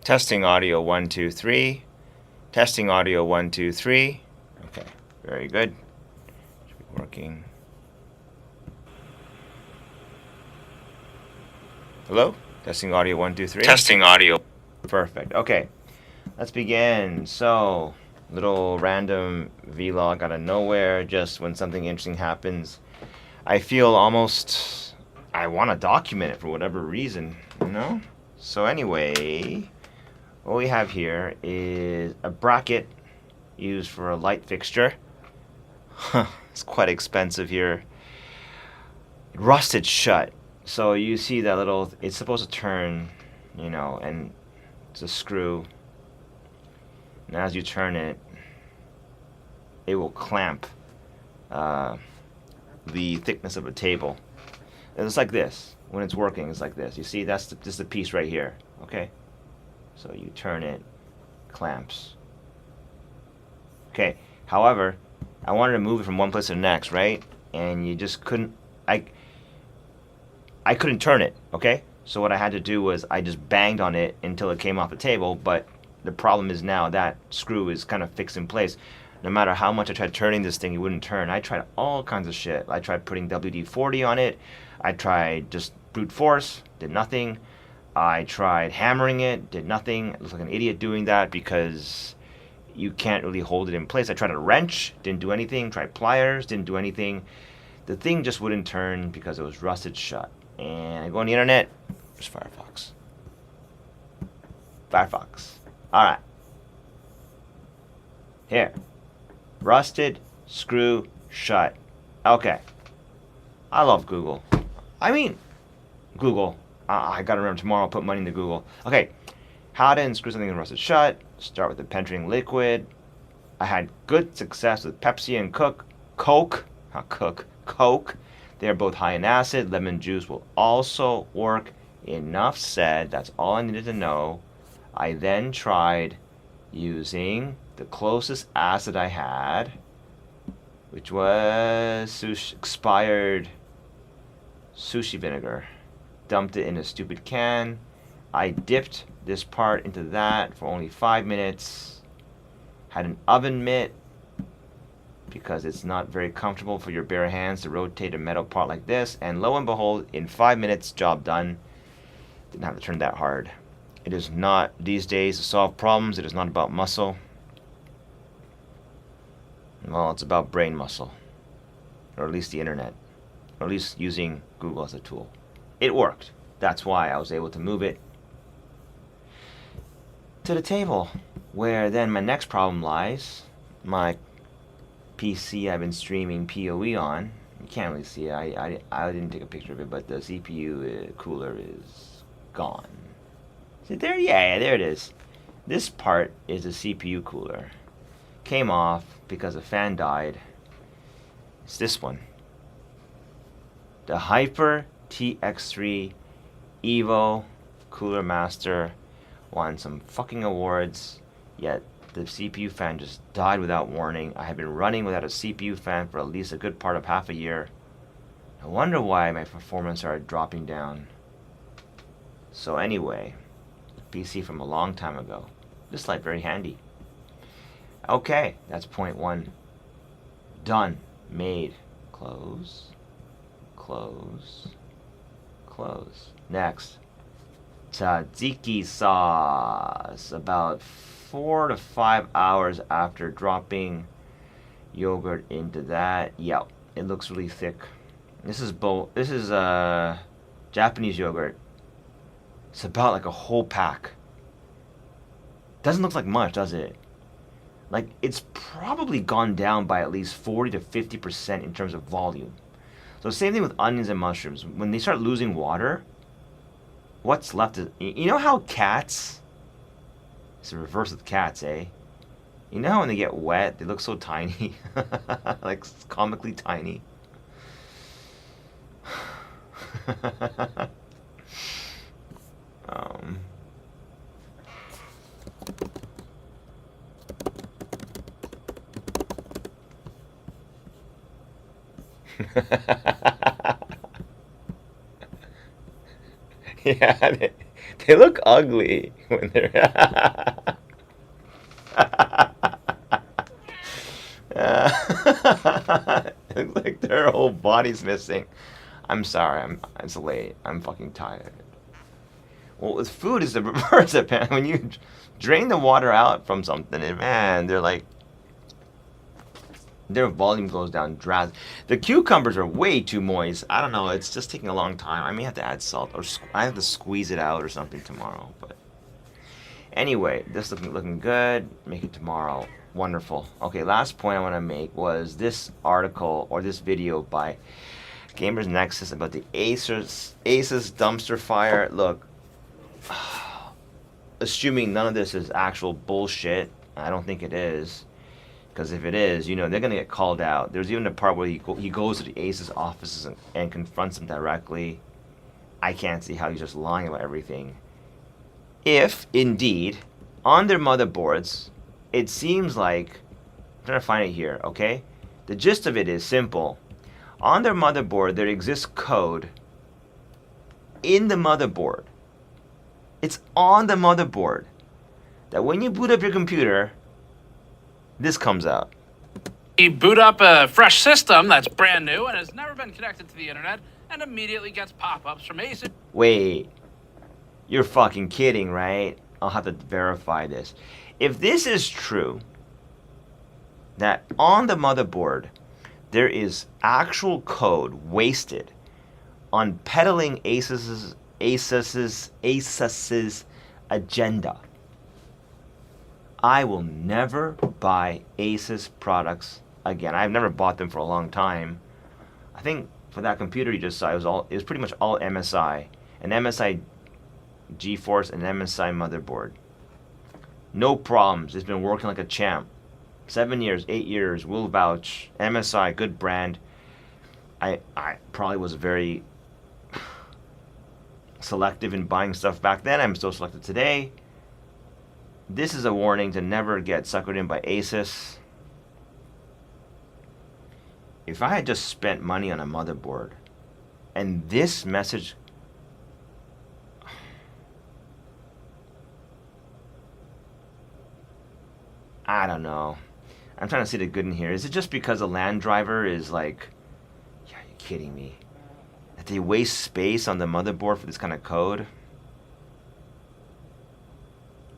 Testing audio 1, 2, 3. Testing audio 1, 2, 3. Okay, very good. Should be working. Hello? Testing audio 1, 2, 3. Testing audio. Perfect. Okay, let's begin. So, little random vlog out of nowhere, just when something interesting happens. I feel almost I want to document it for whatever reason, you know? So anyway, what we have here is a bracket used for a light fixture. It's quite expensive here. Rusted shut. So you see that little, it's supposed to turn, you know, and it's a screw. And as you turn it, it will clamp the thickness of a table. And it's like this. When it's working, it's like this. You see, that's this is the piece right here. Okay? So you turn it, clamps. Okay. However, I wanted to move it from one place to the next, right? And you just couldn't. I couldn't turn it. Okay. So what I had to do was I just banged on it until it came off the table. But the problem is now that screw is kind of fixed in place. No matter how much I tried turning this thing, it wouldn't turn. I tried all kinds of shit. I tried putting WD-40 on it. I tried just brute force, did nothing. I tried hammering it, did nothing. I looked like an idiot doing that because you can't really hold it in place. I tried a wrench, didn't do anything. Tried pliers, didn't do anything. The thing just wouldn't turn because it was rusted shut. And I go on the internet. There's Firefox. Firefox. All right. Here. Rusted screw shut. Okay. I love Google. I mean, Google. I gotta remember tomorrow I'll put money into Google. Okay. How to unscrew something in rusted shut. Start with the penetrating liquid. I had good success with Pepsi and Coke. They are both high in acid. Lemon juice will also work. Enough said. That's all I needed to know. I then tried using the closest acid I had, which was expired sushi vinegar. Dumped it in a stupid can. I dipped this part into that for only 5 minutes. Had an oven mitt because it's not very comfortable for your bare hands to rotate a metal part like this. And lo and behold, in 5 minutes, job done. Didn't have to turn that hard. It is not, these days, to solve problems, it is not about muscle. Well, it's about brain muscle. Or at least the internet. Or at least using Google as a tool. It worked. That's why I was able to move it to the table. Where then my next problem lies. My PC I've been streaming PoE on. You can't really see it. I didn't take a picture of it, but the CPU cooler is gone. Is it there? Yeah, there it is. This part is the CPU cooler. Came off because a fan died. It's this one. The Hyper TX3 Evo Cooler Master won some fucking awards, yet the CPU fan just died without warning. I have been running without a CPU fan for at least a good part of half a year. I wonder why my performance started dropping down. So anyway, PC from a long time ago. This light very handy. Okay, that's point one. Done. Made. Close. Close. Close. Next. Tzatziki sauce. About 4 to 5 hours after dropping yogurt into that. Yep, it looks really thick. This is Japanese yogurt. It's about like a whole pack. Doesn't look like much, does it? Like, it's probably gone down by at least 40 to 50% in terms of volume. So same thing with onions and mushrooms. When they start losing water, what's left is... You know how cats... It's the reverse with cats, eh? You know how when they get wet, they look so tiny? Like, comically tiny. um... Yeah, They look ugly when they're. It looks like their whole body's missing. I'm sorry. It's late. I'm fucking tired. Well, with food is the reverse of it. When you drain the water out from something, and man, they're like their volume goes down drastically. The cucumbers are way too moist. I don't know. It's just taking a long time. I may have to add salt, or I have to squeeze it out or something tomorrow. But anyway, this looking good. Make it tomorrow. Wonderful. Okay, last point I want to make was this article or this video by Gamers Nexus about the Asus dumpster fire. Look, assuming none of this is actual bullshit, I don't think it is. Because if it is, you know, they're going to get called out. There's even a part where he goes to the Asus offices and confronts them directly. I can't see how he's just lying about everything. If, indeed, on their motherboards, it seems like... I'm trying to find it here, okay? The gist of it is simple. On their motherboard, there exists code in the motherboard. It's on the motherboard that when you boot up your computer, this comes out. You boot up a fresh system that's brand new and has never been connected to the internet and immediately gets pop-ups from Asus. Wait, you're fucking kidding, right? I'll have to verify this. If this is true, that on the motherboard there is actual code wasted on peddling Asus's agenda, I will never buy Asus products again. I've never bought them for a long time. I think for that computer you just saw, it was pretty much all MSI, an MSI GeForce and MSI motherboard. No problems. It's been working like a champ. 7 years, 8 years, will vouch. MSI, good brand. I probably was very selective in buying stuff back then. I'm still selective today. This is a warning to never get suckered in by Asus. If I had just spent money on a motherboard and this message... I don't know. I'm trying to see the good in here. Is it just because a LAN driver is like... Yeah, are you kidding me? That they waste space on the motherboard for this kind of code?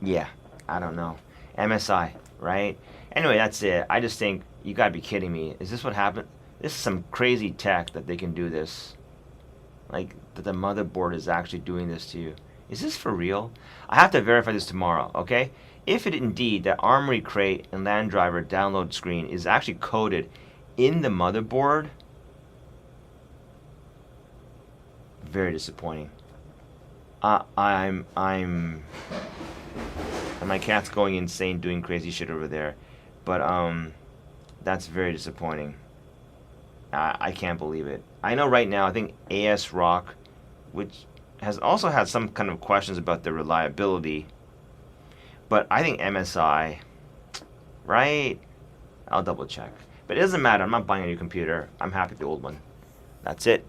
Yeah, I don't know. MSI, right? Anyway, that's it. I just think, you gotta be kidding me. Is this what happened? This is some crazy tech that they can do this. Like, that the motherboard is actually doing this to you. Is this for real? I have to verify this tomorrow, okay? If it indeed, that Armory Crate and LAN driver download screen is actually coded in the motherboard, very disappointing. And my cat's going insane doing crazy shit over there. But, that's very disappointing. I can't believe it. I know right now, I think AS Rock, which has also had some kind of questions about the reliability, but I think MSI, right? I'll double check. But it doesn't matter. I'm not buying a new computer. I'm happy with the old one. That's it.